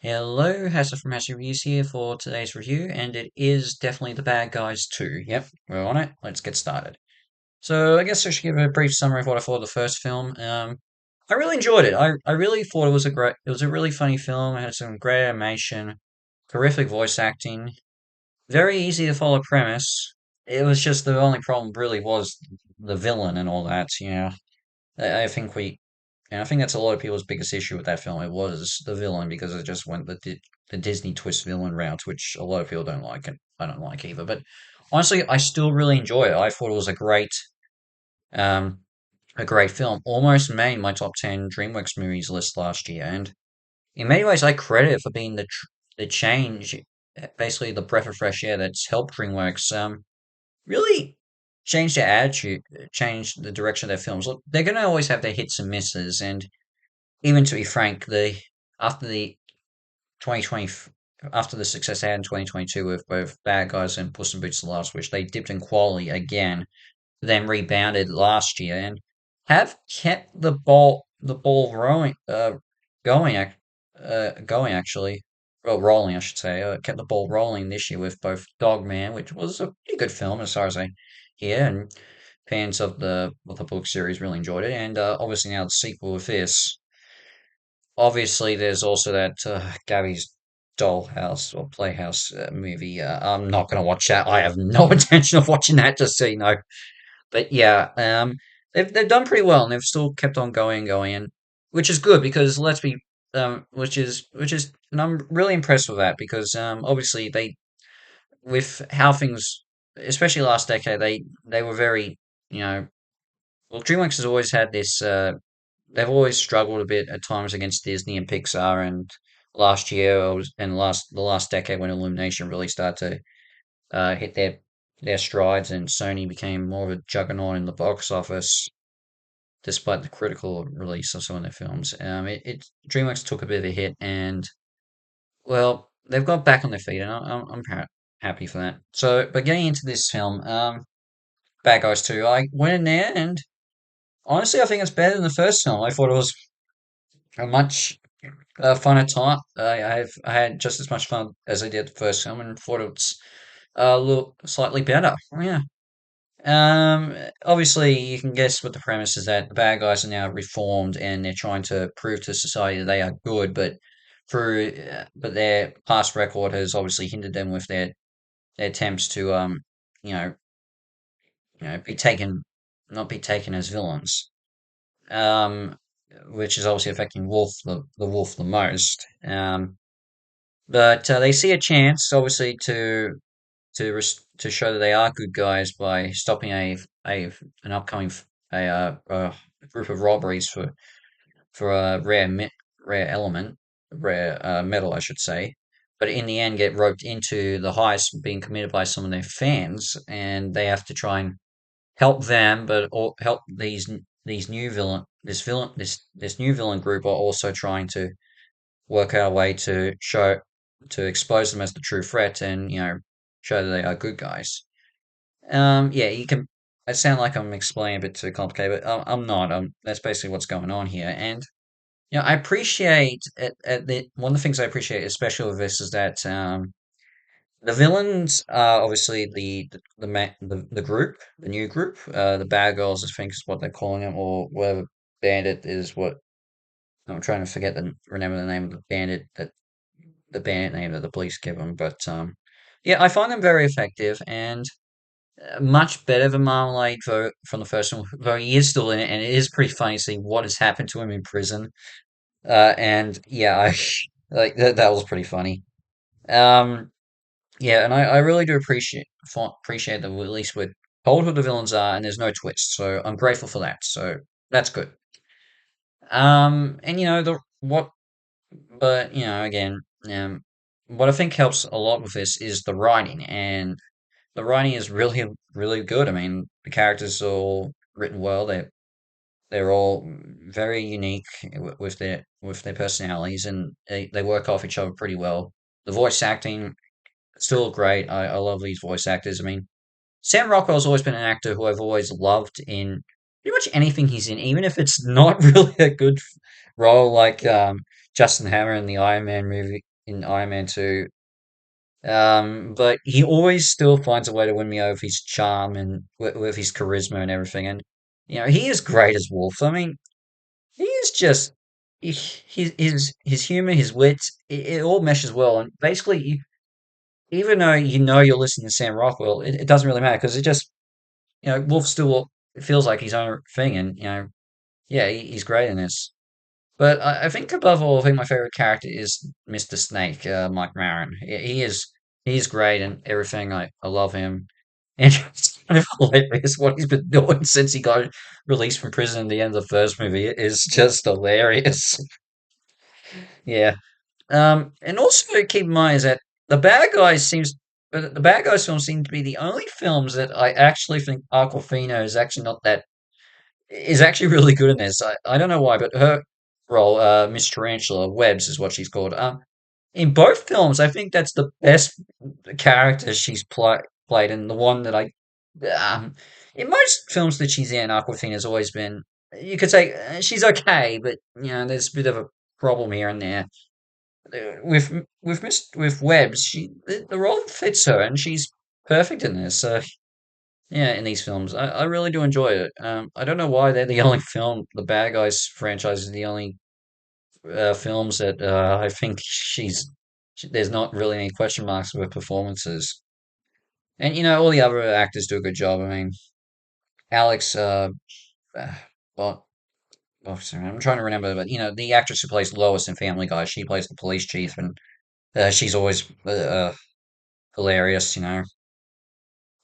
Hello, Hassa from Hassa Reviews here for today's review, and it is definitely The Bad Guys 2. Yep, we're on it. Let's get started. So, I guess I should give a brief summary of what I thought of the first film. I really enjoyed it. I really thought it was a really funny film. It had some great animation, terrific voice acting, very easy to follow premise. It was just the only problem really was the villain and all that. I think and I think that's a lot of people's biggest issue with that film. It was the villain because it just went the Disney twist villain route, which a lot of people don't like, and I don't like either. But honestly, I still really enjoy it. I thought it was um, a great film. Almost made my top 10 DreamWorks movies list last year, and in many ways, I credit it for being the change, basically the breath of fresh air that's helped DreamWorks really change their attitude, change the direction of their films. Look, they're going to always have their hits and misses, and even to be frank, the after the 2020 after the success they had in 2022 with both Bad Guys and Puss in Boots: The Last Wish, they dipped in quality again, then rebounded last year and have kept the ball going actually. Well, rolling, I should say. Kept the ball rolling this year with both Dogman, which was a pretty good film as far as I hear, and fans of the book series really enjoyed it, and obviously now the sequel with this. Obviously, there's also that Gabby's Dollhouse or Playhouse movie. I'm not going to watch that. I have no intention of watching that, just so you know. But yeah, they've done pretty well, and they've still kept on going, and which is good because and I'm really impressed with that because obviously they with how things, especially last decade, they were very you know well, DreamWorks has always had this. They've always struggled a bit at times against Disney and Pixar. And last year, the last decade, when Illumination really started to hit their strides, and Sony became more of a juggernaut in the box office, despite the critical release of some of their films. DreamWorks took a bit of a hit, and well, they've got back on their feet, and I'm happy for that. So, but getting into this film, Bad Guys 2, I went in there and honestly, I think it's better than the first film. I thought it was a much fun at time. I had just as much fun as I did the first film, and thought it was a little slightly better. Yeah. Obviously, you can guess what the premise is that the bad guys are now reformed and they're trying to prove to society that they are good, but their past record has obviously hindered them with their attempts to you know be taken not be taken as villains. Um, which is obviously affecting the wolf the most. But they see a chance, obviously, to show that they are good guys by stopping a an upcoming group of robberies for a rare element, rare metal, I should say. But in the end, get roped into the heist being committed by some of their fans, and they have to try and help them, but or help these new this new villain group are also trying to work out a way to expose them as the true threat and show that they are good guys. Yeah, you can. I sound like I'm explaining a bit too complicated, but I'm not. That's basically what's going on here, and I appreciate one of the things I appreciate, especially with this, is that the villains are obviously the group, the new group, the bad girls, I think is what they're calling them, or whatever bandit is what I'm trying to remember the name of the bandit name that the police give them. But yeah, I find them very effective and much better than Marmalade from the first one, though he is still in it, and it is pretty funny to see what has happened to him in prison. And yeah, I like that was pretty funny. Um, Yeah, and I really do appreciate that at least we're told who the villains are and there's no twist. So I'm grateful for that. So that's good. And the what, but again, what I think helps a lot with this is the writing, and the writing is really really good. I mean, the characters are all written well. They're all very unique with their personalities, and they work off each other pretty well. The voice acting still great. I love these voice actors. I mean, Sam Rockwell's always been an actor who I've always loved in pretty much anything he's in, even if it's not really a good role. Like Justin Hammer in the Iron Man movie in Iron Man 2. But he always still finds a way to win me over with his charm and with his charisma and everything. And he is great as Wolf. I mean, he is just his humor, his wit, it all meshes well. And basically, even though you're listening to Sam Rockwell, it doesn't really matter because it just Wolf still feels like his own thing, and yeah, he's great in this. But I think above all, I think my favorite character is Mr. Snake, Mike Maron. He is great and everything. I love him, and it's kind of hilarious what he's been doing since he got released from prison in the end of the first movie. It is just hilarious. Yeah. And also keep in mind is that the bad guys films seem to be the only films that I actually think Aquafina is actually not that is actually really good in this. I don't know why, but her role, Miss Tarantula, Webbs is what she's called. In both films, I think that's the best character she's played, and the one that um, in most films that she's in, Aquafina's always been. You could say she's okay, but there's a bit of a problem here and there. With Webbs, the role fits her, and she's perfect in this. So yeah, in these films. I really do enjoy it. I don't know why they're the only film, the Bad Guys franchise is the only films that I think there's not really any question marks with performances. And, all the other actors do a good job. I mean, Alex, uh, well, sorry, I'm trying to remember, but, the actress who plays Lois in Family Guy, she plays the police chief, and she's always hilarious,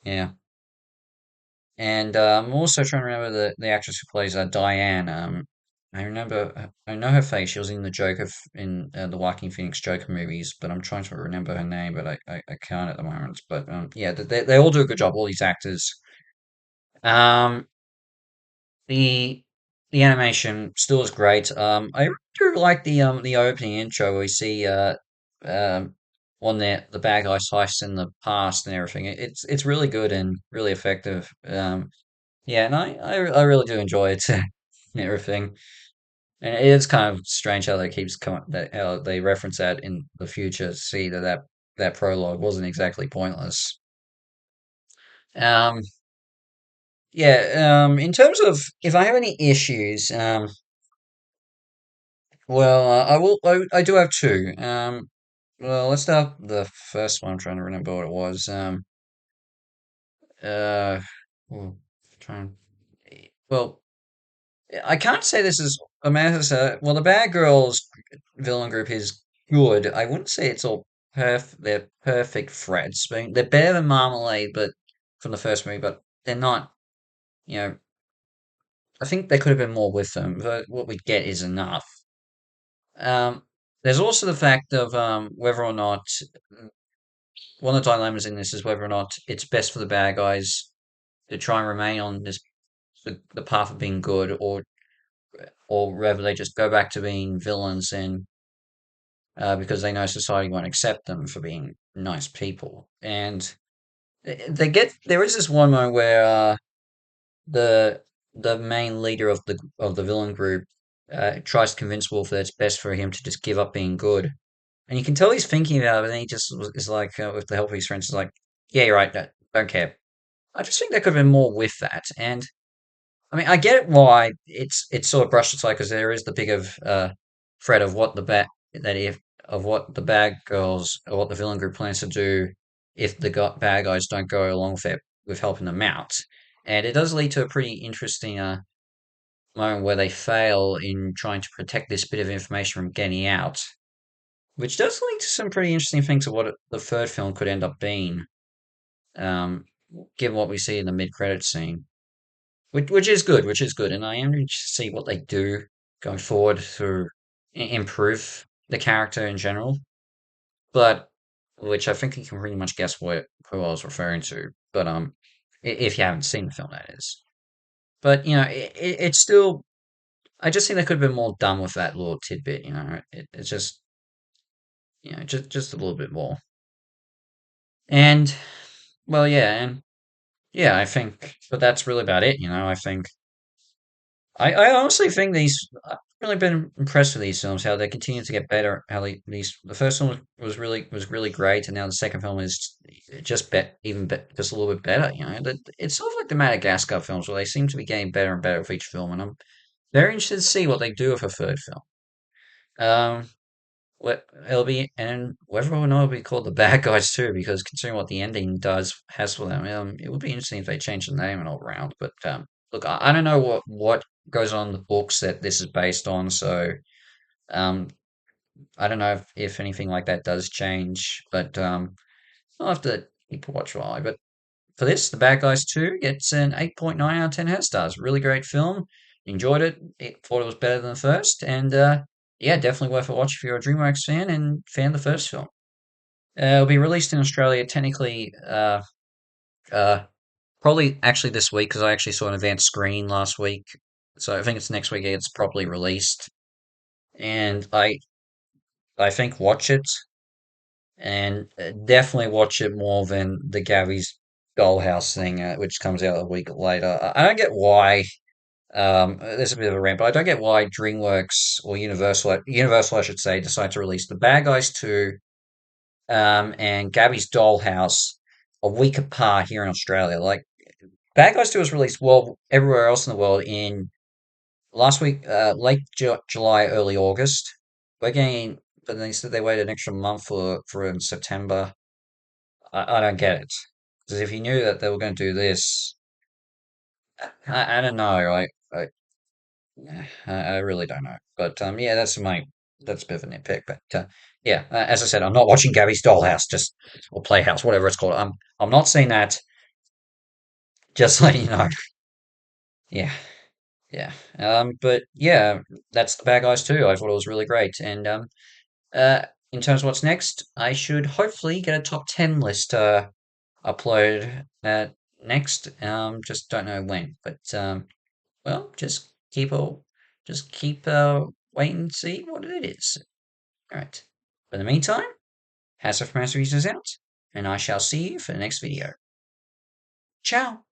Yeah. And I'm also trying to remember the actress who plays Diane. I know her face. She was in the Joker in the Joaquin Phoenix Joker movies, but I'm trying to remember her name, but I can't at the moment. But yeah, they all do a good job. All these actors. Um, the the animation still is great. I do like the opening intro where we see um one the bad guys heist in the past and everything. It's really good and really effective. Yeah, and I really do enjoy it and everything. And it is kind of strange how they keeps coming that how they reference that in the future to see that prologue wasn't exactly pointless. Um, yeah, in terms of if I have any issues, well, I do have two. Well, let's start with the first one. I'm trying to remember what it was. Uh, oh, trying. Well, I can't say this is a matter. Well, the Bad Girls villain group is good. I wouldn't say it's all they're perfect threats. I mean, they're better than Marmalade, but from the first movie, but they're not. You know, I think there could have been more with them, but what we get is enough. Um, there's also the fact of whether or not one of the dilemmas in this is whether or not it's best for the bad guys to try and remain on the path of being good, or whether they just go back to being villains and because they know society won't accept them for being nice people. And there is this one moment where the the main leader of the villain group tries to convince Wolf that it's best for him to just give up being good, and you can tell he's thinking about it, and he just is like, with the help of his friends, is like, yeah, you're right, don't care. I just think there could have been more with that, and I mean, I get why it's sort of brushed aside because there is the big of threat of what the that if of what the bad girls or what the villain group plans to do if the bad guys don't go along with it with helping them out, and it does lead to a pretty interesting moment where they fail in trying to protect this bit of information from getting out, which does lead to some pretty interesting things of what the third film could end up being, um, given what we see in the mid-credit scene. Which is good, and I am interested to see what they do going forward to improve the character in general. But which I think you can pretty much guess who I was referring to. But if you haven't seen the film, that is. But it's still. I just think they could have been more done with that little tidbit. It's just just a little bit more. And well, yeah, and yeah, I think. But that's really about it. I think. I honestly think these. really been impressed with these films, how they continue to get better. How these the first one was really great, and now the second film is just just a little bit better. You know, it's sort of like the Madagascar films, where they seem to be getting better and better with each film, and I'm very interested to see what they do with a third film. Um, what it'll be, and whether or not it'll be called the Bad Guys too, because considering what the ending does has for them, it would be interesting if they change the name and all around. But look, I don't know what goes on in the books that this is based on, so um, I don't know if anything like that does change. But I'll have to keep a watch eye. But for this, The Bad Guys 2 gets an 8.9 out of 10 Head stars. Really great film. Enjoyed it. Thought it was better than the first. And yeah, definitely worth a watch if you're a DreamWorks fan and fan of the first film. It'll be released in Australia technically, uh, probably actually this week because I actually saw an advanced screening last week. So I think it's next week it's properly released. And I think watch it and definitely watch it more than the Gabby's Dollhouse thing, which comes out a week later. I don't get why. There's a bit of a rant, but I don't get why DreamWorks or Universal, I should say, decide to release The Bad Guys 2, and Gabby's Dollhouse a week apart here in Australia. Like, Bad Guys 2 was released well everywhere else in the world in last week, late July, early August. We're getting, but they said they waited an extra month for in September. I don't get it. Because if you knew that they were going to do this, I don't know. I really don't know. But yeah, that's a bit of a nitpick. But yeah, as I said, I'm not watching Gabby's Dollhouse, just or Playhouse, whatever it's called. I'm not saying that. Just letting you know. Yeah, yeah. But yeah, that's the Bad Guys too. I thought it was really great. And in terms of what's next, I should hopefully get a top 10 list upload next. Just don't know when, but well, just keep wait and see what it is. All right. But in the meantime, Hazard from Master is out, and I shall see you for the next video. Ciao.